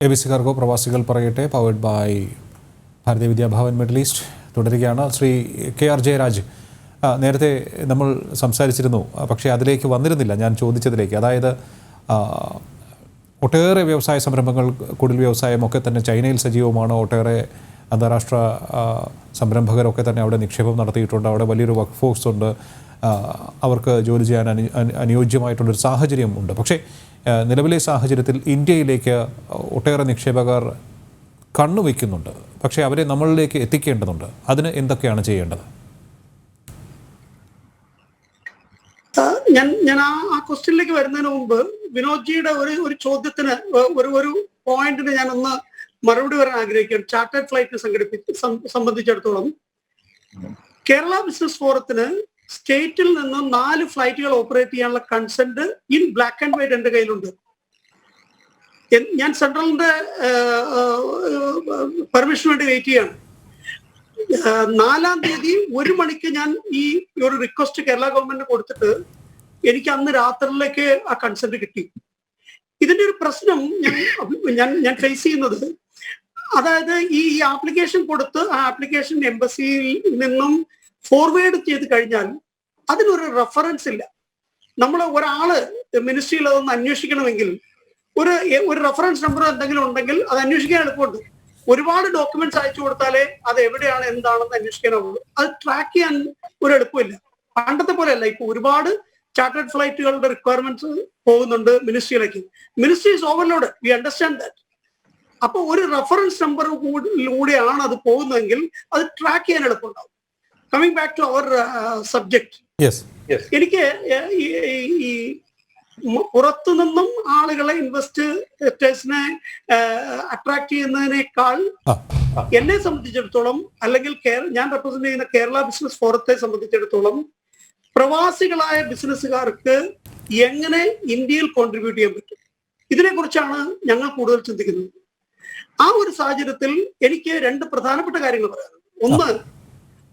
ABC cargo പ്രവാസികൾ പറയട്ടെ powered by Bharatiya Vidya Bhavan middle east തുടരുകയാണ്. ശ്രീ KR ജയരാജ്, നേരത്തെ നമ്മൾ സംസാരിച്ചിരുന്നു, പക്ഷേ അതിലേക്ക് വന്നിരുന്നില്ല ഞാൻ ചോദിച്ചതിലേക്ക്. അതായത് ഒട്ടേറെ വ്യവസായ സംരംഭങ്ങൾ, കുടിൽ വ്യവസായമൊക്കെ തന്നെ ചൈനയിൽ സജീവമാണ്. ഒട്ടേറെ അന്താരാഷ്ട്ര സംരംഭകരൊക്കെ തന്നെ അവിടെ നിക്ഷേപം നടത്തിയിട്ടുണ്ട്. അവിടെ വലിയൊരു വർക്ക് ഫോഴ്സ് ഉണ്ട്. അവർക്ക് ജോലി ചെയ്യാൻ അനുയോജ്യമായിട്ടുള്ളൊരു സാഹചര്യം ഉണ്ട്. പക്ഷേ നിലവിലെ സാഹചര്യത്തിൽ ഇന്ത്യയിലേക്ക് ഒട്ടേറെ നിക്ഷേപകർ കണ്ണുവയ്ക്കുന്നുണ്ട്. പക്ഷേ അവരെ നമ്മളിലേക്ക് എത്തിക്കേണ്ടതുണ്ട്. അതിന് എന്തൊക്കെയാണ് ചെയ്യേണ്ടത്? ഞാൻ ആ ക്വസ്റ്റ്യനിലേക്ക് വരുന്നതിന് മുമ്പ് വിനോദ്ജിയുടെ ഒരു ചോദ്യത്തിന് ഒരു പോയിന്റിന് ഞാൻ ഒന്ന് മറുപടി പറയാൻ ആഗ്രഹിക്കുകയാണ്. ചാർട്ടേഡ് ഫ്ലൈറ്റ് സംബന്ധിച്ചിടത്തോളം കേരള ബിസിനസ് ഫോറത്തിന് സ്റ്റേറ്റിൽ നിന്ന് 4 ഫ്ലൈറ്റുകൾ ഓപ്പറേറ്റ് ചെയ്യാനുള്ള consent in black and white എന്റെ കയ്യിലുണ്ട്. ഞാൻ സെൻട്രലിന്റെ പെർമിഷന് വേണ്ടി വെയിറ്റ് ചെയ്യാണ്. 4-ാം തീയതി 1 മണിക്ക് ഞാൻ ഈ ഒരു റിക്വസ്റ്റ് കേരള ഗവൺമെന്റിന് കൊടുത്തിട്ട് എനിക്ക് അന്ന് രാത്രിയിലേക്ക് ആ കൺസെന്റ് കിട്ടി. ഇതിന്റെ ഒരു പ്രശ്നം ഞാൻ ഫേസ് ചെയ്യുന്നത്, അതായത് ഈ ആപ്ലിക്കേഷൻ കൊടുത്ത് ആ ആപ്ലിക്കേഷൻ എംബസിയിൽ നിന്നും ഫോർവേഡ് ചെയ്ത് കഴിഞ്ഞാൽ അതിനൊരു റെഫറൻസ് ഇല്ല. നമ്മൾ ഒരാള് മിനിസ്ട്രിയിൽ അതൊന്ന് അന്വേഷിക്കണമെങ്കിൽ ഒരു റെഫറൻസ് നമ്പർ എന്തെങ്കിലും ഉണ്ടെങ്കിൽ അത് അന്വേഷിക്കാൻ എളുപ്പമുണ്ട്. ഒരുപാട് ഡോക്യുമെന്റ്സ് അയച്ചു കൊടുത്താലേ അത് എവിടെയാണ് എന്താണെന്ന് അന്വേഷിക്കാനുള്ളൂ. അത് ട്രാക്ക് ചെയ്യാൻ ഒരു എളുപ്പമില്ല. പണ്ടത്തെ പോലെയല്ല. ഇപ്പൊ ഒരുപാട് ചാർട്ടേഡ് ഫ്ലൈറ്റുകളുടെ റിക്വയർമെന്റ്സ് പോകുന്നുണ്ട് മിനിസ്ട്രിയിലേക്ക്. Ministry is overload, we understand that. അപ്പൊ ഒരു റെഫറൻസ് നമ്പറിലൂടെയാണ് അത് പോകുന്നതെങ്കിൽ അത് ട്രാക്ക് ചെയ്യാൻ എളുപ്പമുണ്ടാവും. Coming back to our subject, എനിക്ക് ഈ പുറത്തു നിന്നും ആളുകളെ ഇൻവെസ്റ്റേഴ്സിനെ അട്രാക്ട് ചെയ്യുന്നതിനേക്കാൾ എന്നെ സംബന്ധിച്ചിടത്തോളം, അല്ലെങ്കിൽ ഞാൻ റെപ്രസെന്റ് ചെയ്യുന്ന കേരള ബിസിനസ് ഫോറത്തെ സംബന്ധിച്ചിടത്തോളം, പ്രവാസികളായ ബിസിനസ്സുകാർക്ക് എങ്ങനെ ഇന്ത്യയിൽ കോൺട്രിബ്യൂട്ട് ചെയ്യാൻ പറ്റും, ഇതിനെക്കുറിച്ചാണ് ഞങ്ങൾ കൂടുതൽ ചിന്തിക്കുന്നത്. ആ ഒരു സാഹചര്യത്തിൽ എനിക്ക് 2 പ്രധാനപ്പെട്ട കാര്യങ്ങൾ പറയാനുണ്ട്. ഒന്ന്,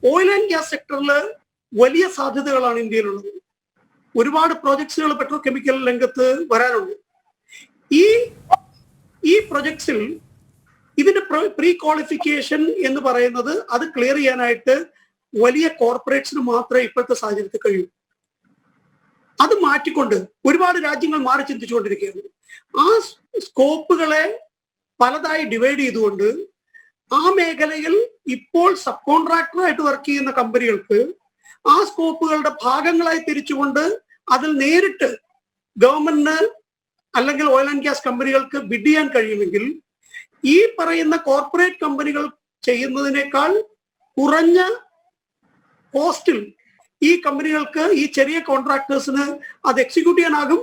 ഓയിൽ ആൻഡ് ഗ്യാസ് സെക്ടറിൽ വലിയ സാധ്യതകളാണ് ഇന്ത്യയിലുള്ളത്. ഒരുപാട് പ്രോജക്ട്സുകൾ പെട്രോ കെമിക്കൽ രംഗത്ത് വരാനുണ്ട്. ഈ പ്രൊജക്ട്സിൽ ഇതിന്റെ പ്രീ ക്വാളിഫിക്കേഷൻ എന്ന് പറയുന്നത് അത് ക്ലിയർ ചെയ്യാനായിട്ട് വലിയ കോർപ്പറേറ്റ്സിന് മാത്രമേ ഇപ്പോഴത്തെ സാഹചര്യത്തിൽ കഴിയൂ. അത് മാറ്റിക്കൊണ്ട് ഒരുപാട് രാജ്യങ്ങൾ മാറി ചിന്തിച്ചുകൊണ്ടിരിക്കുകയാണ്. ആ സ്കോപ്പുകളെ പലതായി ഡിവൈഡ് ചെയ്തുകൊണ്ട് ആ മേഖലയിൽ ഇപ്പോൾ സബ് കോൺട്രാക്ടറായിട്ട് വർക്ക് ചെയ്യുന്ന കമ്പനികൾക്ക് ആ സ്കോപ്പുകളുടെ ഭാഗങ്ങളായി തിരിച്ചുകൊണ്ട് അതിൽ നേരിട്ട് ഗവൺമെന്റിന് അല്ലെങ്കിൽ ഓയിൽ ആൻഡ് ഗ്യാസ് കമ്പനികൾക്ക് ബിഡ് ചെയ്യാൻ കഴിയുമെങ്കിൽ ഈ പറയുന്ന കോർപ്പറേറ്റ് കമ്പനികൾ ചെയ്യുന്നതിനേക്കാൾ കുറഞ്ഞ കോസ്റ്റിൽ ഈ കമ്പനികൾക്ക്, ഈ ചെറിയ കോൺട്രാക്ടേഴ്സിന് അത് എക്സിക്യൂട്ട് ചെയ്യാനാകും.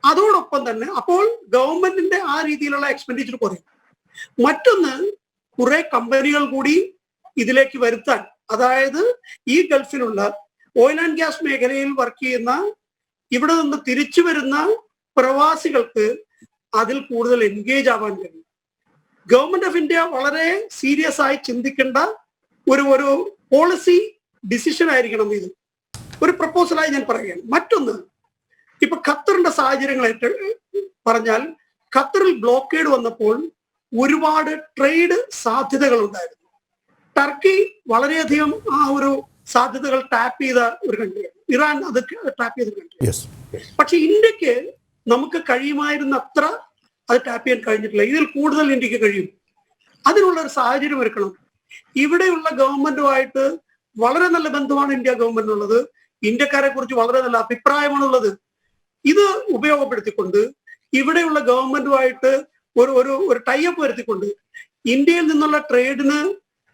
അതോടൊപ്പം തന്നെ അപ്പോൾ ഗവൺമെന്റിന്റെ ആ രീതിയിലുള്ള എക്സ്പെൻഡിച്ചർ കുറയും. മറ്റൊന്ന്, കുറെ കമ്പനികൾ കൂടി ഇതിലേക്ക് വരുത്താൻ, അതായത് ഈ ഗൾഫിലുള്ള ഓയിൽ ആൻഡ് ഗ്യാസ് മേഖലയിൽ വർക്ക് ചെയ്യുന്ന, ഇവിടെ നിന്ന് തിരിച്ചു വരുന്ന പ്രവാസികൾക്ക് അതിൽ കൂടുതൽ എൻഗേജ് ആവാൻ കഴിയും. ഗവൺമെന്റ് ഓഫ് ഇന്ത്യ വളരെ സീരിയസ് ആയി ചിന്തിക്കേണ്ട ഒരു പോളിസി ഡിസിഷൻ ആയിരിക്കണം ഇത്. ഒരു പ്രപ്പോസലായി ഞാൻ പറയുകയാണ്. മറ്റൊന്ന്, ഇപ്പൊ ഖത്തറിന്റെ സാഹചര്യങ്ങൾ പറഞ്ഞാൽ, ഖത്തറിൽ ബ്ലോക്കേഡ് വന്നപ്പോൾ ഒരുപാട് ട്രേഡ് സാധ്യതകൾ ഉണ്ടായിരുന്നു. ടർക്കി വളരെയധികം ആ ഒരു സാധ്യതകൾ ടാപ്പ് ചെയ്ത ഒരു കൺട്രിയാണ്. ഇറാൻ അത് ടാപ്പ് ചെയ്ത കൺട്രി. പക്ഷെ ഇന്ത്യക്ക് നമുക്ക് കഴിയുമായിരുന്ന അത്ര അത് ടാപ്പ് ചെയ്യാൻ കഴിഞ്ഞിട്ടില്ല. ഇതിൽ കൂടുതൽ ഇന്ത്യക്ക് കഴിയും. അതിനുള്ള ഒരു സാഹചര്യം ഒരുക്കണം. ഇവിടെയുള്ള ഗവൺമെന്റുമായിട്ട് വളരെ നല്ല ബന്ധമാണ് ഇന്ത്യ ഗവൺമെന്റിനുള്ളത്. ഇന്ത്യക്കാരെ കുറിച്ച് വളരെ നല്ല അഭിപ്രായമാണുള്ളത്. ഇത് ഉപയോഗപ്പെടുത്തിക്കൊണ്ട് ഇവിടെയുള്ള ഗവൺമെന്റുമായിട്ട് ഒരു ടൈപ്പ് വരുത്തിക്കൊണ്ട് ഇന്ത്യയിൽ നിന്നുള്ള ട്രേഡിന്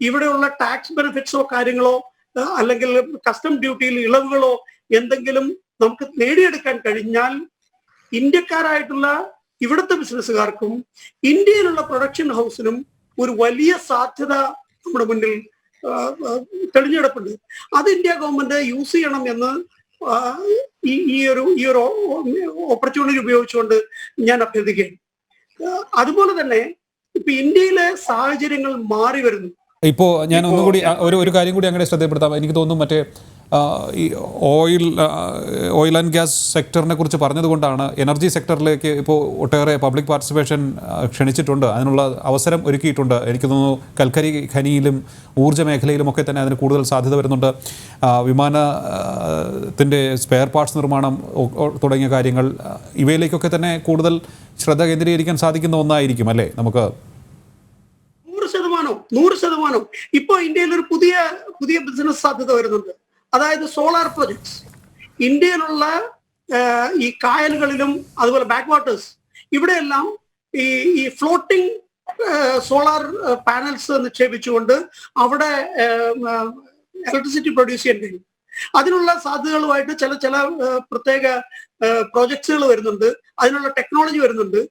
ഇവിടെയുള്ള ടാക്സ് ബെനിഫിറ്റ്സോ കാര്യങ്ങളോ അല്ലെങ്കിൽ കസ്റ്റം ഡ്യൂട്ടിയിൽ ഇളവുകളോ എന്തെങ്കിലും നമുക്ക് നേടിയെടുക്കാൻ കഴിഞ്ഞാൽ ഇന്ത്യക്കാരായിട്ടുള്ള ഇവിടുത്തെ ബിസിനസ്സുകാർക്കും ഇന്ത്യയിലുള്ള പ്രൊഡക്ഷൻ ഹൗസിനും ഒരു വലിയ സാധ്യത നമ്മുടെ മുന്നിൽ തെളിഞ്ഞെടുപ്പുണ്ട്. അത് ഇന്ത്യ ഗവൺമെന്റ് യൂസ് ചെയ്യണം എന്ന് ഈ ഒരു ഓപ്പർച്യൂണിറ്റി ഉപയോഗിച്ചുകൊണ്ട് ഞാൻ അഭ്യർത്ഥിക്കുകയാണ്. അതുപോലെ തന്നെ ഇപ്പൊ ഇന്ത്യയിലെ സാഹചര്യങ്ങൾ മാറി വരുന്നു. ഇപ്പോൾ ഞാൻ ഒന്നുകൂടി ഒരു കാര്യം കൂടി അങ്ങനെ ശ്രദ്ധപ്പെടുത്താം. എനിക്ക് തോന്നുന്നു മറ്റേ ഈ ഓയിൽ ആൻഡ് ഗ്യാസ് സെക്ടറിനെ കുറിച്ച് പറഞ്ഞതുകൊണ്ടാണ് എനർജി സെക്ടറിലേക്ക് ഇപ്പോൾ ഒട്ടേറെ പബ്ലിക് പാർട്ടിസിപ്പേഷൻ ക്ഷണിച്ചിട്ടുണ്ട്, അതിനുള്ള അവസരം ഒരുക്കിയിട്ടുണ്ട്. എനിക്ക് തോന്നുന്നു കൽക്കരി ഖനിയിലും ഊർജ്ജ മേഖലയിലുമൊക്കെ തന്നെ അതിന് കൂടുതൽ സാധ്യത വരുന്നുണ്ട്. വിമാനത്തിൻ്റെ സ്പെയർ പാർട്സ് നിർമ്മാണം തുടങ്ങിയ കാര്യങ്ങൾ, ഇവയിലേക്കൊക്കെ തന്നെ കൂടുതൽ ശ്രദ്ധ കേന്ദ്രീകരിക്കാൻ സാധിക്കുന്ന ഒന്നായിരിക്കും അല്ലേ നമുക്ക്? 100%. ഇപ്പോൾ ഇന്ത്യയിൽ ഒരു പുതിയ ബിസിനസ് സാധ്യത വരുന്നുണ്ട്. അതായത് സോളാർ പ്രൊജക്ട്സ്. ഇന്ത്യയിലുള്ള ഈ കായലുകളിലും അതുപോലെ ബാക്ക് വാട്ടേഴ്സ് ഇവിടെയെല്ലാം ഈ ഫ്ലോട്ടിംഗ് സോളാർ പാനൽസ് നിക്ഷേപിച്ചുകൊണ്ട് അവിടെ ഇലക്ട്രിസിറ്റി പ്രൊഡ്യൂസ് ചെയ്യാൻ കഴിയും. അതിനുള്ള സാധ്യതകളുമായിട്ട് ചില പ്രത്യേക പ്രോജക്ട്സുകൾ വരുന്നുണ്ട്, അതിനുള്ള ടെക്നോളജി വരുന്നുണ്ട്.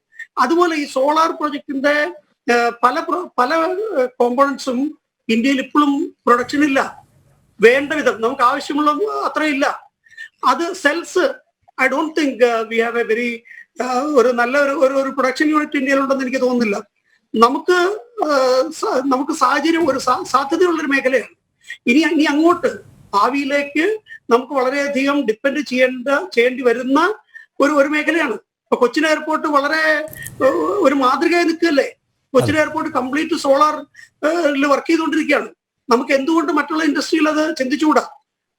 അതുപോലെ ഈ സോളാർ പ്രൊജക്ടിന്റെ പല കോമ്പോണൻസും ഇന്ത്യയിൽ ഇപ്പോഴും പ്രൊഡക്ഷൻ ഇല്ല. വേണ്ട വിധം നമുക്ക് ആവശ്യമുള്ള അത്രയില്ല. അത് cells, I don't think we have A very ഒരു നല്ല ഒരു പ്രൊഡക്ഷൻ യൂണിറ്റ് ഇന്ത്യയിലുണ്ടെന്ന് എനിക്ക് തോന്നുന്നില്ല. നമുക്ക് സാഹചര്യം ഒരു സാധ്യതയുള്ളൊരു മേഖലയാണ്. ഇനി അങ്ങോട്ട് ഭാവിയിലേക്ക് നമുക്ക് വളരെയധികം ഡിപ്പെൻഡ് ചെയ്യേണ്ടി വരുന്ന ഒരു മേഖലയാണ്. ഇപ്പൊ കൊച്ചിൻ എയർപോർട്ട് വളരെ ഒരു മാതൃകയായി നിൽക്കുകയല്ലേ. കൊച്ചിൻ എയർപോർട്ട് കംപ്ലീറ്റ് സോളാറിൽ വർക്ക് ചെയ്തുകൊണ്ടിരിക്കുകയാണ്. നമുക്ക് എന്തുകൊണ്ട് മറ്റുള്ള ഇൻഡസ്ട്രിയിൽ അത് ചിന്തിച്ചുകൂടാ?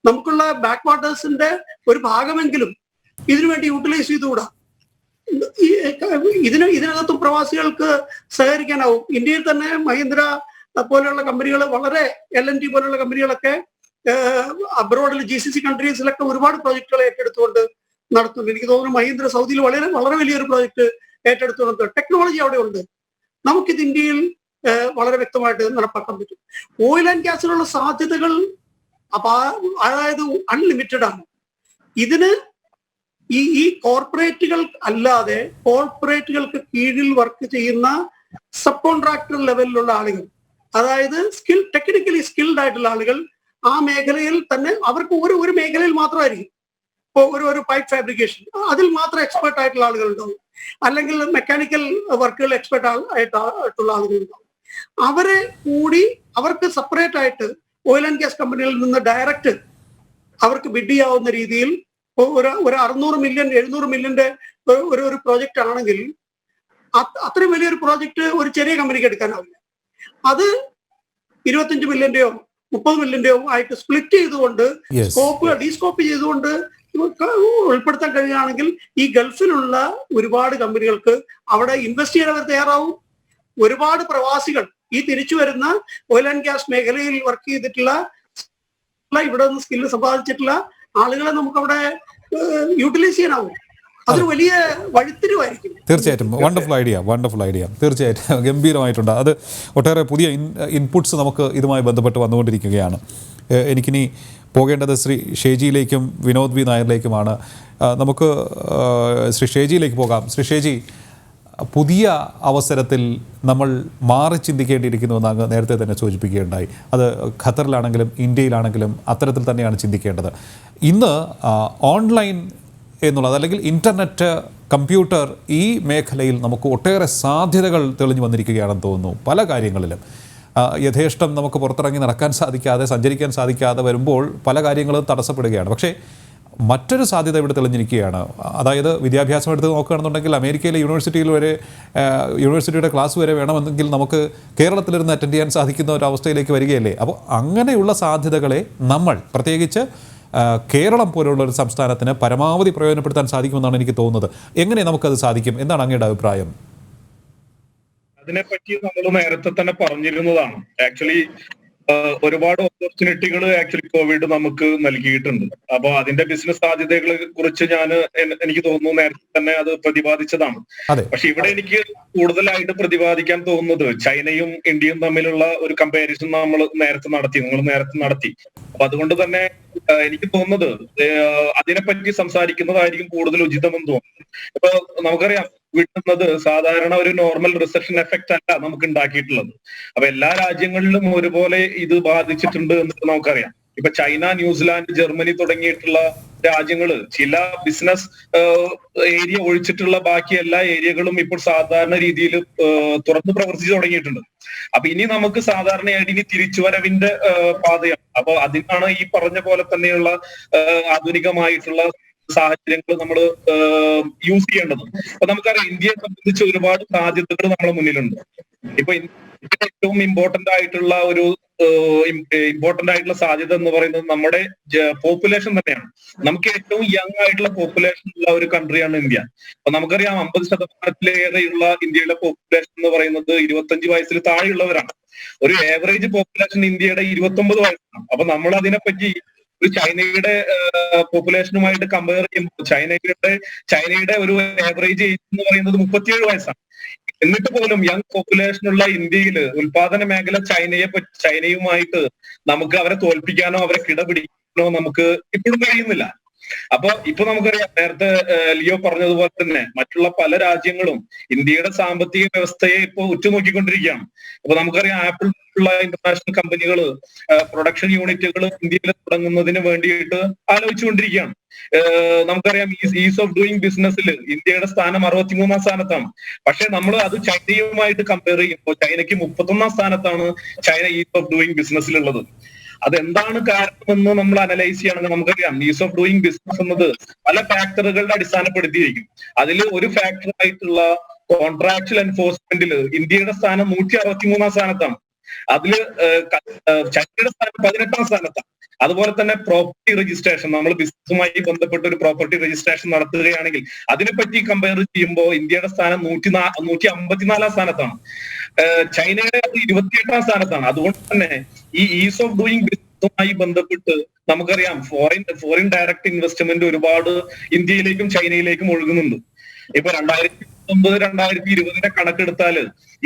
നമുക്കുള്ള ബാക്ക് വാട്ടേഴ്സിന്റെ ഒരു ഭാഗമെങ്കിലും ഇതിനുവേണ്ടി യൂട്ടിലൈസ് ചെയ്തുകൂടാ? ഇതിനകത്തും പ്രവാസികൾക്ക് സഹകരിക്കാനാവും. ഇന്ത്യയിൽ തന്നെ മഹീന്ദ്ര പോലെയുള്ള കമ്പനികൾ, വളരെ LNT പോലെയുള്ള കമ്പനികളൊക്കെ അബ്രോഡിൽ GCC കൺട്രീസിലൊക്കെ ഒരുപാട് പ്രോജക്റ്റുകൾ ഏറ്റെടുത്തുകൊണ്ട് നടത്തുന്നുണ്ട്. എനിക്ക് തോന്നുന്നു മഹീന്ദ്ര സൗദിയിൽ വളരെ വലിയൊരു പ്രോജക്റ്റ് ഏറ്റെടുത്തുകൊണ്ട് ടെക്നോളജി അവിടെ ഉണ്ട്. നമുക്കിത് ഇന്ത്യയിൽ വളരെ വ്യക്തമായിട്ട് നടപ്പാക്കാൻ പറ്റും. ഓയിൽ ആൻഡ് ഗ്യാസിലുള്ള സാധ്യതകൾ അതായത് അൺലിമിറ്റഡ് ആണ്. ഇതിന് ഈ കോർപ്പറേറ്റുകൾ അല്ലാതെ കോർപ്പറേറ്റുകൾക്ക് കീഴിൽ വർക്ക് ചെയ്യുന്ന സബ് കോൺട്രാക്ടർ ലെവലിലുള്ള ആളുകൾ, അതായത് ടെക്നിക്കലി സ്കിൽഡ് ആയിട്ടുള്ള ആളുകൾ ആ മേഖലയിൽ തന്നെ അവർക്ക് ഒരു മേഖലയിൽ മാത്രമായിരിക്കും. ഇപ്പോൾ ഒരു പൈപ്പ് ഫാബ്രിക്കേഷൻ, അതിൽ മാത്രം എക്സ്പെർട്ട് ആയിട്ടുള്ള ആളുകൾ ഉണ്ടാവും. അല്ലെങ്കിൽ മെക്കാനിക്കൽ വർക്കുകൾ എക്സ്പെർട്ട് ആയിട്ടുള്ള ആളുകൾ ഉണ്ടാവും. അവരെ കൂടി അവർക്ക് സെപ്പറേറ്റ് ആയിട്ട് ഓയിൽ ആൻഡ് ഗ്യാസ് കമ്പനികളിൽ നിന്ന് ഡയറക്റ്റ് അവർക്ക് ബിഡ് ചെയ്യാവുന്ന രീതിയിൽ ഒരു 600 മില്യൺ 700 മില്യന്റെ ഒരു പ്രോജക്റ്റ് ആണെങ്കിൽ അത്രയും വലിയൊരു പ്രോജക്റ്റ് ഒരു ചെറിയ കമ്പനിക്ക് എടുക്കാനാവില്ല. അത് 25 മില്യന്റെയോ 30 മില്യന്റെയോ ആയിട്ട് സ്പ്ലിറ്റ് ചെയ്തുകൊണ്ട് ഡീസ്കോപ്പ് ചെയ്തുകൊണ്ട് ഉൾപ്പെടുത്താൻ കഴിയുകയാണെങ്കിൽ ഈ ഗൾഫിലുള്ള ഒരുപാട് കമ്പനികൾക്ക് അവിടെ ഇൻവെസ്റ്റ് ചെയ്യാൻ അവർ തയ്യാറാവും. ഒരുപാട് പ്രവാസികൾ ഈ തിരിച്ചു വരുന്ന ഓയിൽ ആൻഡ് ഗ്യാസ് മേഖലയിൽ വർക്ക് ചെയ്തിട്ടുള്ള, ഇവിടെ നിന്ന് സ്കില്ല് സമ്പാദിച്ചിട്ടുള്ള ആളുകളെ നമുക്ക് അവിടെ യൂട്ടിലൈസ് ചെയ്യാനാവും. അതൊരു വലിയ വഴിത്തിരിവായിരിക്കും. തീർച്ചയായിട്ടും വണ്ടർഫുൾ ഐഡിയ തീർച്ചയായിട്ടും ഗംഭീരമായിട്ടുണ്ട്. അത് ഒട്ടേറെ പുതിയ ഇൻപുട്സ് നമുക്ക് ഇതുമായി ബന്ധപ്പെട്ട് വന്നുകൊണ്ടിരിക്കുകയാണ്. എനിക്കിനി പോകേണ്ടത് ശ്രീ ഷേജിയിലേക്കും വിനോദ് വി നായരിലേക്കുമാണ്. നമുക്ക് ശ്രീ ഷേജിയിലേക്ക് പോകാം. ശ്രീ ഷേജി, പുതിയ അവസരത്തിൽ നമ്മൾ മാറി ചിന്തിക്കേണ്ടിയിരിക്കുന്നുവെന്ന് അങ്ങ് നേരത്തെ തന്നെ സൂചിപ്പിക്കുകയുണ്ടായി. അത് ഖത്തറിലാണെങ്കിലും ഇന്ത്യയിലാണെങ്കിലും അത്തരത്തിൽ തന്നെയാണ് ചിന്തിക്കേണ്ടത്. ഇന്ന് ഓൺലൈൻ എന്നുള്ളത്, അല്ലെങ്കിൽ ഇൻ്റർനെറ്റ്, കമ്പ്യൂട്ടർ, ഈ മേഖലയിൽ നമുക്ക് ഒട്ടേറെ സാധ്യതകൾ തെളിഞ്ഞു വന്നിരിക്കുകയാണെന്ന് തോന്നുന്നു. പല കാര്യങ്ങളിലും യഥേഷ്ടം നമുക്ക് പുറത്തിറങ്ങി നടക്കാൻ സാധിക്കാതെ, സഞ്ചരിക്കാൻ സാധിക്കാതെ വരുമ്പോൾ പല കാര്യങ്ങളും തടസ്സപ്പെടുകയാണ്. പക്ഷേ മറ്റൊരു സാധ്യത ഇവിടെ തെളിഞ്ഞിരിക്കുകയാണ്. അതായത് വിദ്യാഭ്യാസം എടുത്ത് നോക്കുകയാണെന്നുണ്ടെങ്കിൽ അമേരിക്കയിലെ യൂണിവേഴ്സിറ്റിയുടെ ക്ലാസ് വരെ വേണമെന്നെങ്കിൽ നമുക്ക് കേരളത്തിലിരുന്ന് അറ്റൻഡ് ചെയ്യാൻ സാധിക്കുന്ന ഒരു അവസ്ഥയിലേക്ക് വരികയല്ലേ. അപ്പോൾ അങ്ങനെയുള്ള സാധ്യതകളെ നമ്മൾ, പ്രത്യേകിച്ച് കേരളം പോലുള്ള ഒരു സംസ്ഥാനത്തിന് പരമാവധി പ്രയോജനപ്പെടുത്താൻ സാധിക്കുമെന്നാണ് എനിക്ക് തോന്നുന്നത്. എങ്ങനെ നമുക്കത് സാധിക്കും? എന്താണ് അങ്ങയുടെ അഭിപ്രായം? അതിനെപ്പറ്റി നമ്മൾ നേരത്തെ തന്നെ പറഞ്ഞിരുന്നതാണ്. ആക്ച്വലി ഒരുപാട് ഓപ്പർച്യൂണിറ്റികൾ ആക്ച്വലി കോവിഡ് നമുക്ക് നൽകിയിട്ടുണ്ട്. അപ്പൊ അതിന്റെ ബിസിനസ് സാധ്യതകളെ കുറിച്ച് എനിക്ക് തോന്നുന്നു നേരത്തെ തന്നെ അത് പ്രതിപാദിച്ചതാണ്. പക്ഷെ ഇവിടെ എനിക്ക് കൂടുതലായിട്ട് പ്രതിപാദിക്കാൻ തോന്നുന്നത് ചൈനയും ഇന്ത്യയും തമ്മിലുള്ള ഒരു കമ്പാരിസൺ നിങ്ങൾ നേരത്തെ നടത്തി. അപ്പൊ അതുകൊണ്ട് തന്നെ എനിക്ക് തോന്നുന്നത് അതിനെപ്പറ്റി സംസാരിക്കുന്നതായിരിക്കും കൂടുതൽ ഉചിതമെന്ന് തോന്നുന്നു. ഇപ്പൊ നമുക്കറിയാം, വിടുന്നത് സാധാരണ ഒരു നോർമൽ റിസഷൻ എഫക്റ്റ് അല്ല നമുക്ക് ഉണ്ടാക്കിയിട്ടുള്ളത്. അപ്പൊ എല്ലാ രാജ്യങ്ങളിലും ഒരുപോലെ ഇത് ബാധിച്ചിട്ടുണ്ട് എന്ന് നമുക്കറിയാം. ഇപ്പൊ ചൈന, ന്യൂസിലാൻഡ്, ജർമ്മനി തുടങ്ങിയിട്ടുള്ള രാജ്യങ്ങള് ചില ബിസിനസ് ഏരിയ ഒഴിച്ചിട്ടുള്ള ബാക്കി എല്ലാ ഏരിയകളും ഇപ്പോൾ സാധാരണ രീതിയിൽ തുറന്ന് പ്രവർത്തിച്ചു തുടങ്ങിയിട്ടുണ്ട്. അപ്പൊ ഇനി നമുക്ക് സാധാരണയായിട്ട് ഇനി തിരിച്ചുവരവിന്റെ പാതയാണ്. അപ്പൊ അതിനാണ് ഈ പറഞ്ഞ പോലെ തന്നെയുള്ള ആധുനികമായിട്ടുള്ള സാഹചര്യങ്ങൾ നമ്മൾ യൂസ് ചെയ്യേണ്ടത്. അപ്പൊ നമുക്കറിയാം ഇന്ത്യയെ സംബന്ധിച്ച് ഒരുപാട് സാധ്യതകൾ നമ്മുടെ മുന്നിലുണ്ട്. ഇപ്പൊ ഏറ്റവും ഇമ്പോർട്ടന്റ് ആയിട്ടുള്ള സാധ്യത എന്ന് പറയുന്നത് നമ്മുടെ പോപ്പുലേഷൻ തന്നെയാണ്. നമുക്ക് ഏറ്റവും യങ് ആയിട്ടുള്ള പോപ്പുലേഷൻ ഉള്ള ഒരു കൺട്രിയാണ് ഇന്ത്യ. അപ്പൊ നമുക്കറിയാം 50%-ലേറെയുള്ള ഇന്ത്യയുടെ പോപ്പുലേഷൻ എന്ന് പറയുന്നത് 25 വയസ്സിൽ താഴെയുള്ളവരാണ്. ഒരു ആവറേജ് പോപ്പുലേഷൻ ഇന്ത്യയുടെ 29 വയസ്സാണ്. അപ്പൊ നമ്മൾ അതിനെപ്പറ്റി ഒരു ചൈനയുടെ പോപ്പുലേഷനുമായിട്ട് കമ്പയർ ചെയ്യുമ്പോൾ ചൈനയുടെ ഒരു ആവറേജ് ഏജ് എന്ന് പറയുന്നത് 37 വയസ്സാണ്. എന്നിട്ട് പോലും യങ് പോപ്പുലേഷനുള്ള ഇന്ത്യയിൽ ഉൽപാദന മേഖല ചൈനയുമായിട്ട് നമുക്ക് അവരെ തോൽപ്പിക്കാനോ അവരെ കിടപിടിക്കാനോ നമുക്ക് ഇപ്പോഴും കഴിയുന്നില്ല. അപ്പൊ ഇപ്പൊ നമുക്കറിയാം, നേരത്തെ ലിയോ പറഞ്ഞതുപോലെ തന്നെ മറ്റുള്ള പല രാജ്യങ്ങളും ഇന്ത്യയുടെ സാമ്പത്തിക വ്യവസ്ഥയെ ഇപ്പൊ ഉറ്റുനോക്കിക്കൊണ്ടിരിക്കുകയാണ്. അപ്പൊ നമുക്കറിയാം ആപ്പിൾ ഉള്ള ഇന്റർനാഷണൽ കമ്പനികൾ പ്രൊഡക്ഷൻ യൂണിറ്റുകൾ ഇന്ത്യയിൽ തുടങ്ങുന്നതിന് വേണ്ടിയിട്ട് ആലോചിച്ചുകൊണ്ടിരിക്കുകയാണ്. നമുക്കറിയാം ഈസ് ഓഫ് ഡൂയിങ് ബിസിനസ്സിൽ ഇന്ത്യയുടെ സ്ഥാനം 63-ാം സ്ഥാനത്താണ്. പക്ഷെ നമ്മൾ അത് ചൈനയുമായിട്ട് കമ്പയർ ചെയ്യുമ്പോൾ ചൈനയ്ക്ക് 31-ാം സ്ഥാനത്താണ് ചൈന ഈസ് ഓഫ് ഡൂയിങ് ബിസിനസ്സിലുള്ളത്. അതെന്താണ് കാരണമെന്ന് നമ്മൾ അനലൈസ് ചെയ്യണമെങ്കിൽ നമുക്കറിയാം ഈസ് ഓഫ് ഡൂയിങ് ബിസിനസ് എന്നത് പല ഫാക്ടറുകളുടെ അടിസ്ഥാനപ്പെടുത്തിയിരിക്കും. അതിൽ ഒരു ഫാക്ടർ ആയിട്ടുള്ള കോൺട്രാക്ച്വൽ എൻഫോഴ്സ്മെന്റിൽ ഇന്ത്യയുടെ സ്ഥാനം 163-ാം സ്ഥാനത്താണ്. അതില് ചൈനയുടെ സ്ഥാനം 18-ാം സ്ഥാനത്താണ്. അതുപോലെ തന്നെ പ്രോപ്പർട്ടി രജിസ്ട്രേഷൻ, നമ്മൾ ബിസിനസ്സുമായി ബന്ധപ്പെട്ട് ഒരു പ്രോപ്പർട്ടി രജിസ്ട്രേഷൻ നടത്തുകയാണെങ്കിൽ അതിനെപ്പറ്റി കമ്പയർ ചെയ്യുമ്പോൾ ഇന്ത്യയുടെ സ്ഥാനം 154-ാം സ്ഥാനത്താണ്. ചൈനയുടെ 28-ാം സ്ഥാനത്താണ്. അതുകൊണ്ട് തന്നെ ഈ ഈസ് ഓഫ് ഡൂയിങ് ബിസിനസ്സുമായി ബന്ധപ്പെട്ട് നമുക്കറിയാം ഫോറിൻ ഡയറക്ട് ഇൻവെസ്റ്റ്മെന്റ് ഒരുപാട് ഇന്ത്യയിലേക്കും ചൈനയിലേക്കും ഒഴുകുന്നുണ്ട്. ഇപ്പൊ 2019-2020 കണക്കെടുത്താൽ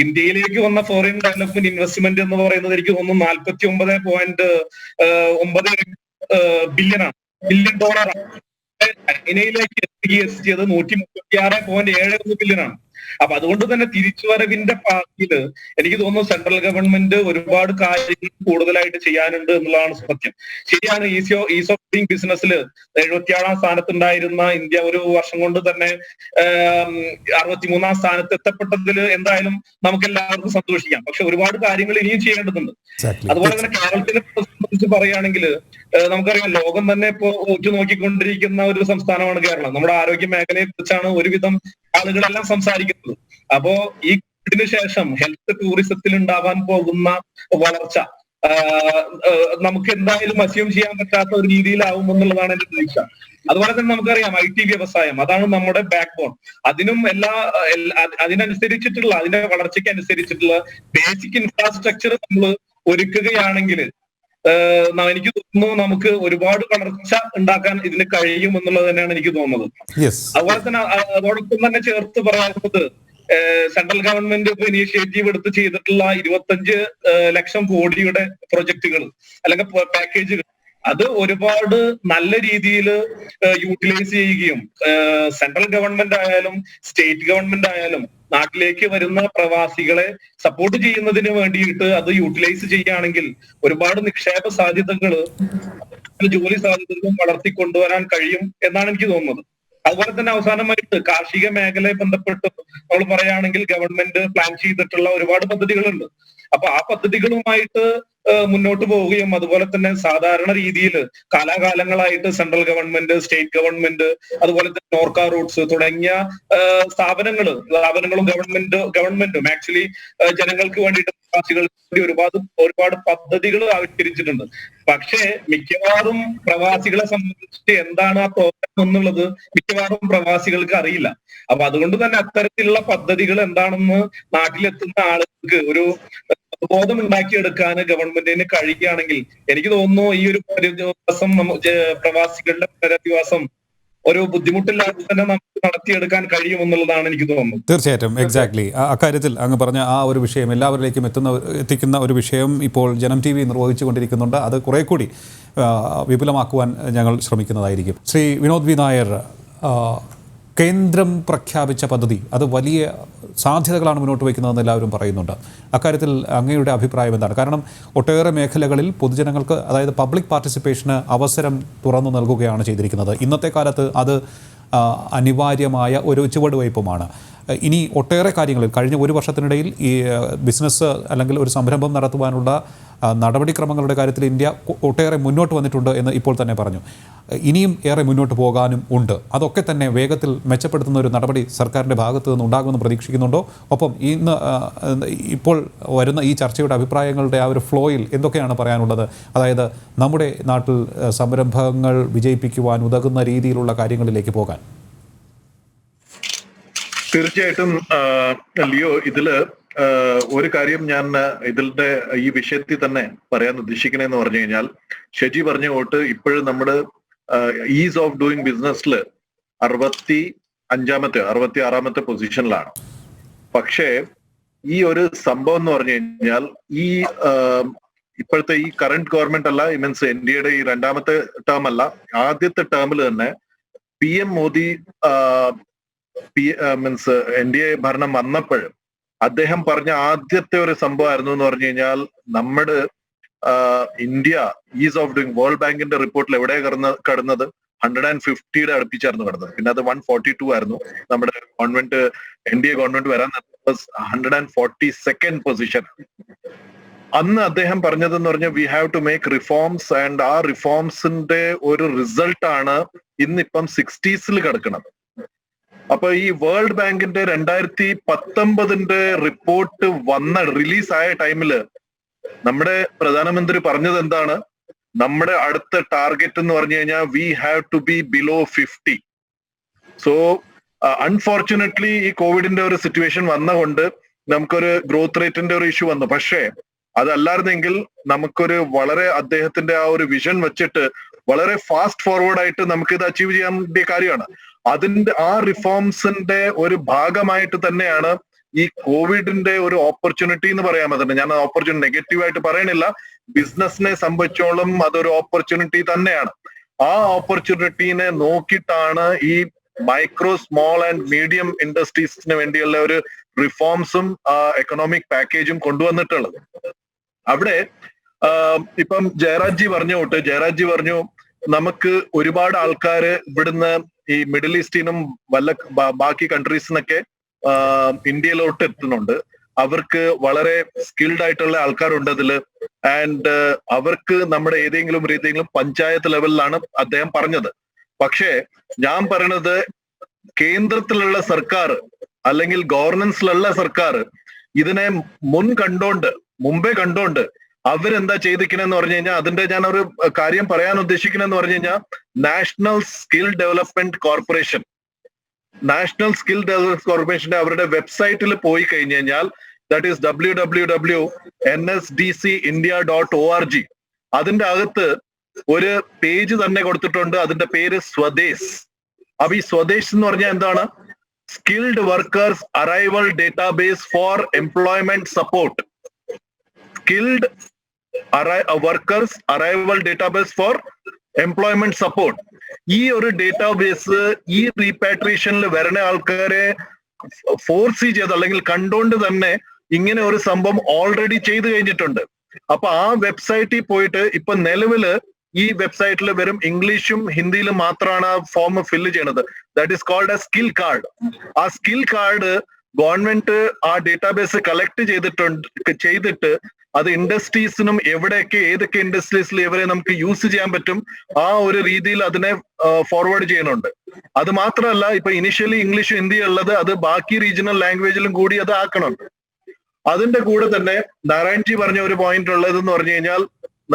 ഇന്ത്യയിലേക്ക് വന്ന ഫോറിൻ ഡെവലപ്മെന്റ് ഇൻവെസ്റ്റ്മെന്റ് എന്ന് പറയുന്നത് എനിക്ക് തോന്നുന്നു 49.9 ബില്യൺ ഡോളറാണ്. ചൈനയിലേക്ക് എത്തിയത് 136.71 ബില്യണാണ്. അപ്പൊ അതുകൊണ്ട് തന്നെ തിരിച്ചുവരവിന്റെ പാർട്ടിയില് എനിക്ക് തോന്നുന്നു സെൻട്രൽ ഗവൺമെന്റ് ഒരുപാട് കാര്യങ്ങൾ കൂടുതലായിട്ട് ചെയ്യാനുണ്ട് എന്നുള്ളതാണ് സത്യം. ശരിയാണ്, ഈസ് ഓഫ് ഡൂയിങ് ബിസിനസ്സിൽ 77-ാം സ്ഥാനത്തുണ്ടായിരുന്ന ഇന്ത്യ ഒരു വർഷം കൊണ്ട് തന്നെ 63-ാം സ്ഥാനത്ത് എത്തപ്പെട്ടതിൽ എന്തായാലും നമുക്ക് എല്ലാവർക്കും സന്തോഷിക്കാം. പക്ഷെ ഒരുപാട് കാര്യങ്ങൾ ഇനിയും ചെയ്യേണ്ടതുണ്ട്. അതുപോലെ തന്നെ കേരളത്തിനെ സംബന്ധിച്ച് പറയുകയാണെങ്കിൽ നമുക്കറിയാം, ലോകം തന്നെ ഇപ്പോ ഉറ്റുനോക്കിക്കൊണ്ടിരിക്കുന്ന ഒരു സംസ്ഥാനമാണ് കേരളം. നമ്മുടെ ആരോഗ്യ മേഖലയെ കുറിച്ചാണ് ഒരുവിധം ആളുകളെല്ലാം സംസാരിക്കുന്നത്. അപ്പോ ഈ കോവിഡിന് ശേഷം ഹെൽത്ത് ടൂറിസത്തിൽ ഉണ്ടാവാൻ പോകുന്ന വളർച്ച നമുക്ക് എന്തായാലും അസ്യൂം ചെയ്യാൻ പറ്റാത്ത ഒരു രീതിയിലാവും എന്നുള്ളതാണ് എന്റെ പ്രതീക്ഷ. അതുപോലെ തന്നെ നമുക്കറിയാം IT വ്യവസായം, അതാണ് നമ്മുടെ ബാക്ക് ബോൺ. അതിനും അതിനനുസരിച്ചിട്ടുള്ള അതിന്റെ വളർച്ചയ്ക്ക് അനുസരിച്ചിട്ടുള്ള ബേസിക് ഇൻഫ്രാസ്ട്രക്ചർ നമ്മൾ ഒരുക്കുകയാണെങ്കിൽ എനിക്ക് തോന്നുന്നു നമുക്ക് ഒരുപാട് വളർച്ച ഉണ്ടാക്കാൻ ഇതിന് കഴിയും എന്നുള്ളത് തന്നെയാണ് എനിക്ക് തോന്നുന്നത്. അതുപോലെ തന്നെ അതോടൊപ്പം തന്നെ ചേർത്ത് പറയാനുള്ളത്, സെൻട്രൽ ഗവൺമെന്റ് ഇനീഷ്യേറ്റീവ് എടുത്ത് ചെയ്തിട്ടുള്ള 25 ലക്ഷം കോടിയുടെ പ്രൊജക്ടുകൾ അല്ലെങ്കിൽ പാക്കേജുകൾ, അത് ഒരുപാട് നല്ല രീതിയിൽ യൂട്ടിലൈസ് ചെയ്യുകയും സെൻട്രൽ ഗവൺമെന്റ് ആയാലും സ്റ്റേറ്റ് ഗവൺമെന്റ് ആയാലും നാട്ടിലേക്ക് വരുന്ന പ്രവാസികളെ സപ്പോർട്ട് ചെയ്യുന്നതിന് വേണ്ടിയിട്ട് അത് യൂട്ടിലൈസ് ചെയ്യുകയാണെങ്കിൽ ഒരുപാട് നിക്ഷേപ സാധ്യതകൾ, ജോലി സാധ്യതകളും വളർത്തിക്കൊണ്ടുവരാൻ കഴിയും എന്നാണ് എനിക്ക് തോന്നുന്നത്. അതുപോലെ തന്നെ അവസാനമായിട്ട് കാർഷിക മേഖലയെ ബന്ധപ്പെട്ട് നമ്മൾ പറയുകയാണെങ്കിൽ ഗവൺമെന്റ് പ്ലാൻ ചെയ്തിട്ടുള്ള ഒരുപാട് പദ്ധതികളുണ്ട്. അപ്പൊ ആ പദ്ധതികളുമായിട്ട് മുന്നോട്ട് പോവുകയും അതുപോലെ തന്നെ സാധാരണ രീതിയിൽ കാലാകാലങ്ങളായിട്ട് സെൻട്രൽ ഗവൺമെന്റ്, സ്റ്റേറ്റ് ഗവൺമെന്റ്, അതുപോലെ തന്നെ നോർക്ക റൂട്ട്സ് തുടങ്ങിയ സ്ഥാപനങ്ങളും ഗവൺമെന്റും ആക്ച്വലി ജനങ്ങൾക്ക് വേണ്ടിയിട്ട് പ്രവാസികൾക്ക് വേണ്ടി ഒരുപാട് പദ്ധതികൾ ആവിഷ്കരിച്ചിട്ടുണ്ട്. പക്ഷേ മിക്കവാറും പ്രവാസികളെ സംബന്ധിച്ച് എന്താണ് ആ പ്രോഗ്രാം എന്നുള്ളത് മിക്കവാറും പ്രവാസികൾക്ക് അറിയില്ല. അപ്പൊ അതുകൊണ്ട് തന്നെ അത്തരത്തിലുള്ള പദ്ധതികൾ എന്താണെന്ന് നാട്ടിലെത്തുന്ന ആളുകൾക്ക് ഒരു ബോധം ഉണ്ടാക്കിയെടുക്കാൻ ഗവൺമെന്റിന് കഴിയുകയാണെങ്കിൽ എനിക്ക് തോന്നുന്നു ഈ ഒരു പുനരധിവാസം പ്രവാസികളുടെ പുനരധിവാസം ഒരു ബുദ്ധിമുട്ടില്ലാതെ തന്നെ നമുക്ക് നടത്തിയെടുക്കാൻ കഴിയുമെന്നുള്ളതാണ് എനിക്ക് തോന്നുന്നത്. തീർച്ചയായിട്ടും, എക്സാക്ട്ലി. അക്കാര്യത്തിൽ അങ്ങ് പറഞ്ഞ ആ ഒരു വിഷയം എല്ലാവരിലേക്കും എത്തിക്കുന്ന ഒരു വിഷയം ഇപ്പോൾ ജനം TV നിർവഹിച്ചു കൊണ്ടിരിക്കുന്നുണ്ട്. അത് കുറെ കൂടി വിപുലമാക്കുവാൻ ഞങ്ങൾ ശ്രമിക്കുന്നതായിരിക്കും. ശ്രീ വിനോദ് വി നായർ, കേന്ദ്രം പ്രഖ്യാപിച്ച പദ്ധതി അത് വലിയ സാധ്യതകളാണ് മുന്നോട്ട് വയ്ക്കുന്നതെന്ന് എല്ലാവരും പറയുന്നുണ്ട്. അക്കാര്യത്തിൽ അങ്ങയുടെ അഭിപ്രായം എന്താണ്? കാരണം ഒട്ടേറെ മേഖലകളിൽ പൊതുജനങ്ങൾക്ക്, അതായത് പബ്ലിക് പാർട്ടിസിപ്പേഷന് അവസരം തുറന്നു നൽകുകയാണ് ചെയ്തിരിക്കുന്നത്. ഇന്നത്തെ കാലത്ത് അത് അനിവാര്യമായ ഒരു ചുവടുവയ്പ്പുമാണ്. ഇനി ഒട്ടേറെ കാര്യങ്ങളിൽ കഴിഞ്ഞ ഒരു വർഷത്തിനിടയിൽ ഈ ബിസിനസ് അല്ലെങ്കിൽ ഒരു സംരംഭം നടത്തുവാനുള്ള നടപടിക്രമങ്ങളുടെ കാര്യത്തിൽ ഇന്ത്യ ഒട്ടേറെ മുന്നോട്ട് വന്നിട്ടുണ്ട് എന്ന് ഇപ്പോൾ തന്നെ പറഞ്ഞു. ഇനിയും ഏറെ മുന്നോട്ട് പോകാനും ഉണ്ട്. അതൊക്കെ തന്നെ വേഗത്തിൽ മെച്ചപ്പെടുത്തുന്ന ഒരു നടപടി സർക്കാരിൻ്റെ ഭാഗത്ത് നിന്ന് ഉണ്ടാകുമെന്ന് പ്രതീക്ഷിക്കുന്നുണ്ടോ? ഒപ്പം ഇന്ന് ഇപ്പോൾ വരുന്ന ഈ ചർച്ചയുടെ അഭിപ്രായങ്ങളുടെ ആ ഒരു ഫ്ലോയിൽ എന്തൊക്കെയാണ് പറയാനുള്ളത്? അതായത് നമ്മുടെ നാട്ടിൽ സംരംഭങ്ങൾ വിജയിപ്പിക്കുവാൻ ഉതകുന്ന രീതിയിലുള്ള കാര്യങ്ങളിലേക്ക് പോകാൻ. തീർച്ചയായിട്ടും ലിയോ, ഇതില് ഒരു കാര്യം ഞാൻ ഇതിന്റെ ഈ വിഷയത്തിൽ തന്നെ പറയാൻ ഉദ്ദേശിക്കണേന്ന് പറഞ്ഞു കഴിഞ്ഞാൽ, ഷെജി പറഞ്ഞ തൊട്ട് ഇപ്പോഴും നമ്മുടെ ഈസ് ഓഫ് ഡൂയിങ് ബിസിനസ്സിൽ 66ാമത്തെ പൊസിഷനിലാണ്. പക്ഷേ ഈ ഒരു സംഭവം എന്ന് പറഞ്ഞു കഴിഞ്ഞാൽ, ഈ ഇപ്പോഴത്തെ ഈ കറന്റ് ഗവൺമെന്റ് അല്ല, മീൻസ് ഇന്ത്യയുടെ ഈ രണ്ടാമത്തെ ടേം അല്ല, ആദ്യത്തെ ടേമിൽ തന്നെ PM മോദി മീൻസ് NDA ഭരണം വന്നപ്പോൾ അദ്ദേഹം പറഞ്ഞ ആദ്യത്തെ ഒരു സംഭവമായിരുന്നു എന്ന് പറഞ്ഞു കഴിഞ്ഞാൽ, നമ്മുടെ India is of doing world ബാങ്കിന്റെ റിപ്പോർട്ടിൽ എവിടെ കടന്നത് 150യുടെ അടുപ്പിച്ചായിരുന്നു കടന്നത്. പിന്നെ അത് 142 ആയിരുന്നു. നമ്മുടെ ഗവൺമെന്റ് NDA ഗവൺമെന്റ് വരാൻ 142nd പൊസിഷൻ. അന്ന് അദ്ദേഹം പറഞ്ഞതെന്ന് പറഞ്ഞാൽ we have to make reforms, and ആ റിഫോംസിന്റെ ഒരു റിസൾട്ട് ആണ് ഇന്നിപ്പം 60s കിടക്കുന്നത്. അപ്പൊ ഈ വേൾഡ് ബാങ്കിന്റെ 2019 റിപ്പോർട്ട് റിലീസ് ആയ ടൈമില് നമ്മുടെ പ്രധാനമന്ത്രി പറഞ്ഞത് എന്താണ്? നമ്മുടെ അടുത്ത ടാർഗറ്റ് എന്ന് പറഞ്ഞു കഴിഞ്ഞാൽ we have to be below 50. So unfortunately ഈ കോവിഡിന്റെ ഒരു സിറ്റുവേഷൻ വന്നതുകൊണ്ട് നമുക്കൊരു ഗ്രോത്ത് റേറ്റിന്റെ ഒരു ഇഷ്യൂ വന്നു. പക്ഷേ അതല്ലായിരുന്നെങ്കിൽ നമുക്കൊരു വളരെ അദ്ദേഹത്തിന്റെ ആ ഒരു വിഷൻ വെച്ചിട്ട് വളരെ ഫാസ്റ്റ് ഫോർവേഡ് ആയിട്ട് നമുക്ക് ഇത് അച്ചീവ് ചെയ്യാൻ വേണ്ടിയ കാര്യമാണ്. അതിന്റെ ആ റിഫോംസിന്റെ ഒരു ഭാഗമായിട്ട് തന്നെയാണ് ഈ കോവിഡിന്റെ ഒരു ഓപ്പർച്യൂണിറ്റി എന്ന് പറയാൻ തന്നെ. ഞാൻ ഓപ്പർച്യൂണിറ്റി നെഗറ്റീവായിട്ട് പറയണില്ല, ബിസിനസിനെ സംബന്ധിച്ചോളം അതൊരു ഓപ്പർച്യൂണിറ്റി തന്നെയാണ്. ആ ഓപ്പർച്യൂണിറ്റീനെ നോക്കിയിട്ടാണ് ഈ മൈക്രോ സ്മോൾ ആൻഡ് മീഡിയം ഇൻഡസ്ട്രീസിന് വേണ്ടിയുള്ള ഒരു റിഫോംസും എക്കണോമിക് പാക്കേജും കൊണ്ടുവന്നിട്ടുള്ളത്. അവിടെ ഇപ്പം ജയരാജ് ജി പറഞ്ഞു നമുക്ക് ഒരുപാട് ആൾക്കാര് ഇവിടുന്ന് ഈ മിഡിൽ ഈസ്റ്റിനും ബാക്കി കൺട്രീസിനൊക്കെ ഇന്ത്യയിലോട്ട് എത്തുന്നുണ്ട്. അവർക്ക് വളരെ സ്കിൽഡ് ആയിട്ടുള്ള ആൾക്കാരുണ്ട് അതില്. ആൻഡ് അവർക്ക് നമ്മുടെ ഏതെങ്കിലും പഞ്ചായത്ത് ലെവലിലാണ് അദ്ദേഹം പറഞ്ഞത്. പക്ഷേ ഞാൻ പറയണത്, കേന്ദ്രത്തിലുള്ള സർക്കാർ അല്ലെങ്കിൽ ഗവർണൻസിലുള്ള സർക്കാർ ഇതിനെ മുമ്പേ കണ്ടോണ്ട് അവരെന്താ ചെയ്തിരിക്കണെന്ന് പറഞ്ഞു കഴിഞ്ഞാൽ, അതിന്റെ ഞാൻ ഒരു കാര്യം പറയാൻ ഉദ്ദേശിക്കണെന്ന് പറഞ്ഞു കഴിഞ്ഞാൽ, നാഷണൽ സ്കിൽ ഡെവലപ്മെന്റ് കോർപ്പറേഷന്റെ അവരുടെ വെബ്സൈറ്റിൽ പോയി കഴിഞ്ഞു കഴിഞ്ഞാൽ, ദാറ്റ് ഈസ് www.nsdcindia.org. അതിന്റെ അകത്ത് ഒരു പേജ് തന്നെ കൊടുത്തിട്ടുണ്ട്. അതിന്റെ പേര് സ്വദേശ്. അപ്പൊ ഈ സ്വദേശ് എന്ന് പറഞ്ഞാൽ എന്താണ്? Skilled workers arrival database four employment support. Skilled workers arrival database four employment support. ഈ ഒരു ഡേറ്റാബേസ് ഈ റീപാട്രിയേഷനിൽ വരുന്ന ആൾക്കാരെ ഫോർസ് ചെയ്ത് അല്ലെങ്കിൽ കണ്ടുകൊണ്ട് തന്നെ ഇങ്ങനെ ഒരു സംഭവം ഓൾറെഡി ചെയ്തു കഴിഞ്ഞിട്ടുണ്ട്. അപ്പൊ ആ വെബ്സൈറ്റിൽ പോയിട്ട് ഇപ്പൊ നിലവില് ഈ വെബ്സൈറ്റിൽ വെറും ഇംഗ്ലീഷും ഹിന്ദിയിലും മാത്രമാണ് ആ ഫോം ഫില്ല് ചെയ്യണത്. That is called a skill card. ആ സ്കിൽ കാർഡ് ഗവൺമെന്റ് ആ ഡേറ്റാബേസ് കളക്ട് ചെയ്തിട്ട് അത് ഇൻഡസ്ട്രീസിനും എവിടെയൊക്കെ ഏതൊക്കെ ഇൻഡസ്ട്രീസിൽ ഇവരെ നമുക്ക് യൂസ് ചെയ്യാൻ പറ്റും ആ ഒരു രീതിയിൽ അതിനെ ഫോർവേഡ് ചെയ്യുന്നുണ്ട്. അത് മാത്രമല്ല, ഇപ്പൊ ഇനിഷ്യലി ഇംഗ്ലീഷും ഹിന്ദിയും ഉള്ളത് അത് ബാക്കി റീജിയണൽ ലാംഗ്വേജിലും കൂടി അത് ആക്കണുണ്ട്. അതിന്റെ കൂടെ തന്നെ നാരായൺജി പറഞ്ഞ ഒരു പോയിന്റ് ഉള്ളതെന്ന് പറഞ്ഞു കഴിഞ്ഞാൽ,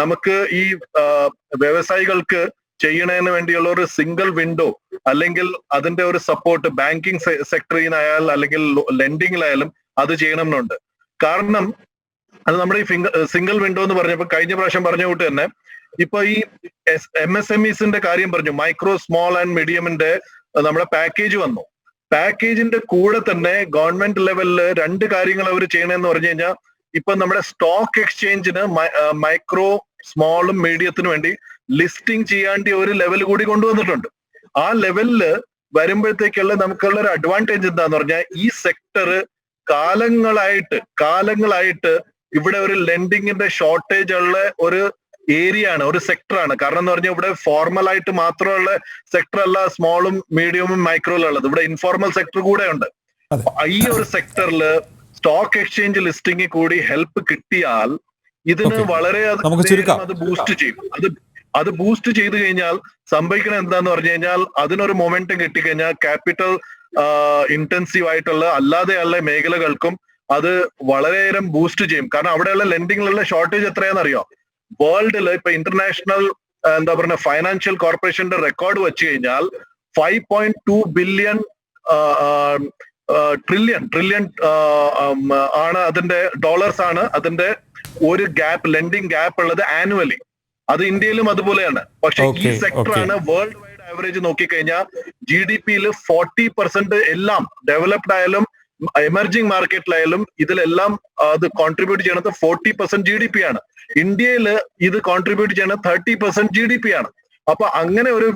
നമുക്ക് ഈ വ്യവസായികൾക്ക് ചെയ്യണതിന് വേണ്ടിയുള്ള ഒരു സിംഗിൾ വിൻഡോ അല്ലെങ്കിൽ അതിന്റെ ഒരു സപ്പോർട്ട് ബാങ്കിങ് സെക്ടറിനായാലും അല്ലെങ്കിൽ ലെൻഡിങ്ങിലായാലും അത് ചെയ്യണമെന്നുണ്ട്. കാരണം അത് നമ്മുടെ ഈ സിംഗിൾ വിൻഡോ എന്ന് പറഞ്ഞപ്പോ കഴിഞ്ഞ പ്രാവശ്യം പറഞ്ഞ കൂട്ട് തന്നെ ഇപ്പൊ ഈ MSMEസിന്റെ കാര്യം പറഞ്ഞു, മൈക്രോ സ്മോൾ ആൻഡ് മീഡിയമിന്റെ നമ്മുടെ പാക്കേജ് വന്നു. പാക്കേജിന്റെ കൂടെ തന്നെ ഗവൺമെന്റ് ലെവലില് രണ്ട് കാര്യങ്ങൾ അവർ ചെയ്യണമെന്ന് പറഞ്ഞു കഴിഞ്ഞാൽ, ഇപ്പൊ നമ്മുടെ സ്റ്റോക്ക് എക്സ്ചേഞ്ചിന് മൈക്രോ സ്മോളും മീഡിയത്തിനും വേണ്ടി ലിസ്റ്റിംഗ് ചെയ്യാണ്ടി ഒരു ലെവൽ കൂടി കൊണ്ടുവന്നിട്ടുണ്ട്. ആ ലെവലില് വരുമ്പോഴത്തേക്കുള്ള നമുക്കുള്ള ഒരു അഡ്വാൻറ്റേജ് എന്താന്ന് പറഞ്ഞാൽ ഈ സെക്ടർ കാലങ്ങളായിട്ട് ഇവിടെ ഒരു ലെൻഡിങ്ങിന്റെ ഷോർട്ടേജ് ഉള്ള ഒരു ഏരിയ ആണ്, ഒരു സെക്ടറാണ്. കാരണം എന്ന് പറഞ്ഞാൽ ഇവിടെ ഫോർമൽ ആയിട്ട് മാത്രമുള്ള സെക്ടർ അല്ല സ്മോളും മീഡിയവും മൈക്രോയിലും ഉള്ളത്, ഇവിടെ ഇൻഫോർമൽ സെക്ടർ കൂടെ ഉണ്ട്. ഈ ഒരു സെക്ടറിൽ സ്റ്റോക്ക് എക്സ്ചേഞ്ച് ലിസ്റ്റിംഗ് കൂടി ഹെൽപ്പ് കിട്ടിയാൽ ഇതിന് വളരെ അത് ബൂസ്റ്റ് ചെയ്യും. അത് ബൂസ്റ്റ് ചെയ്ത് കഴിഞ്ഞാൽ സംഭവിക്കണം എന്താന്ന് പറഞ്ഞു കഴിഞ്ഞാൽ അതിനൊരു മൊമെന്റം കിട്ടിക്കഴിഞ്ഞാൽ ക്യാപിറ്റൽ ഇന്റൻസീവ് ആയിട്ടുള്ള അല്ലാതെയുള്ള മേഖലകൾക്കും അത് വളരെയേറെ ബൂസ്റ്റ് ചെയ്യും. കാരണം അവിടെയുള്ള ലെൻഡിങ്ങിലുള്ള ഷോർട്ടേജ് എത്രയാണെന്നറിയോ? വേൾഡിൽ ഇപ്പൊ ഇന്റർനാഷണൽ എന്താ പറയുക ഫൈനാൻഷ്യൽ കോർപ്പറേഷന്റെ റെക്കോർഡ് വെച്ച് കഴിഞ്ഞാൽ 5.2 ബില്യൺ ട്രില്യൺ ആണ് അതിന്റെ ഡോളേഴ്സ് ആണ് അതിന്റെ ഒരു ഗ്യാപ്പ്, ലെൻഡിങ് ഗ്യാപ്പ് ഉള്ളത് ആനുവലി. അത് ഇന്ത്യയിലും അതുപോലെയാണ്. പക്ഷെ ഈ സെക്ടറാണ് വേൾഡ് വൈഡ് ആവറേജ് നോക്കിക്കഴിഞ്ഞാൽ GDP-യിൽ 40% എല്ലാം ഡെവലപ്ഡ് ആയാലും എമർജിംഗ് മാർക്കറ്റിലായാലും ഇതിലെല്ലാം അത് കോൺട്രിബ്യൂട്ട് ചെയ്യണത് 40% GDP ആണ്. ഇന്ത്യയിൽ ഇത് കോൺട്രിബ്യൂട്ട് ചെയ്യണത് 30% GDP ആണ്. അപ്പൊ അങ്ങനെ ഒരു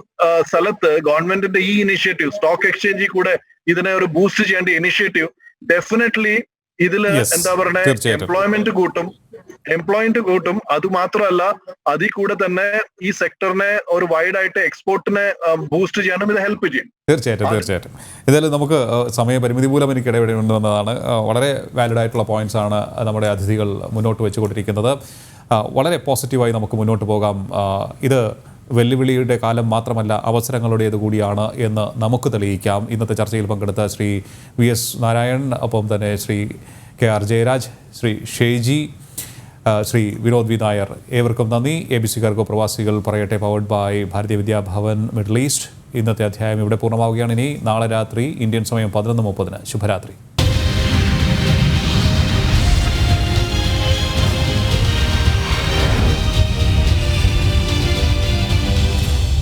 സ്ഥലത്ത് ഗവൺമെന്റിന്റെ ഈ ഇനിഷ്യേറ്റീവ് സ്റ്റോക്ക് എക്സ്ചേഞ്ചിൽ കൂടെ ഇതിനെ ഒരു ബൂസ്റ്റ് ചെയ്യേണ്ട ഇനിഷ്യേറ്റീവ് ഡെഫിനറ്റ്ലി ഇതില് എന്താ പറയുക എംപ്ലോയ്മെന്റ് കൂട്ടും. അത് മാത്രമല്ല അതിൽ കൂടെ തന്നെ ഈ സെക്ടറിനെ ഒരു വൈഡായിട്ട് എക്സ്പോർട്ടിനെ ബൂസ്റ്റ് ചെയ്യാനും ഇത് ഹെൽപ്പ് ചെയ്യും. തീർച്ചയായിട്ടും. ഇതായാലും നമുക്ക് സമയപരിമിതി മൂലം എനിക്ക് ഇടപെടേണ്ടുവന്നതാണ്. വളരെ വാലിഡ് ആയിട്ടുള്ള പോയിന്റ്സ് ആണ് നമ്മുടെ അതിഥികൾ മുന്നോട്ട് വെച്ചുകൊണ്ടിരിക്കുന്നത്. വളരെ പോസിറ്റീവായി നമുക്ക് മുന്നോട്ട് പോകാം. ഇത് വെല്ലുവിളിയുടെ കാലം മാത്രമല്ല അവസരങ്ങളുടേത് കൂടിയാണ് എന്ന് നമുക്ക് തെളിയിക്കാം. ഇന്നത്തെ ചർച്ചയിൽ പങ്കെടുത്ത ശ്രീ VS നാരായൺ, ഒപ്പം തന്നെ ശ്രീ KR ജയരാജ്, ശ്രീ ഷേജി, ശ്രീ വിനോദ് വി നായർ, ഏവർക്കും നന്ദി. ABC കാർഗോ പ്രവാസികൾ പറയട്ടെ powered by Bharatiya Vidya Bhavan middle east. ഇന്നത്തെ അധ്യായം ഇവിടെ പൂർണ്ണമാവുകയാണ്. ഇനി നാളെ രാത്രി ഇന്ത്യൻ സമയം 11:30. ശുഭരാത്രി.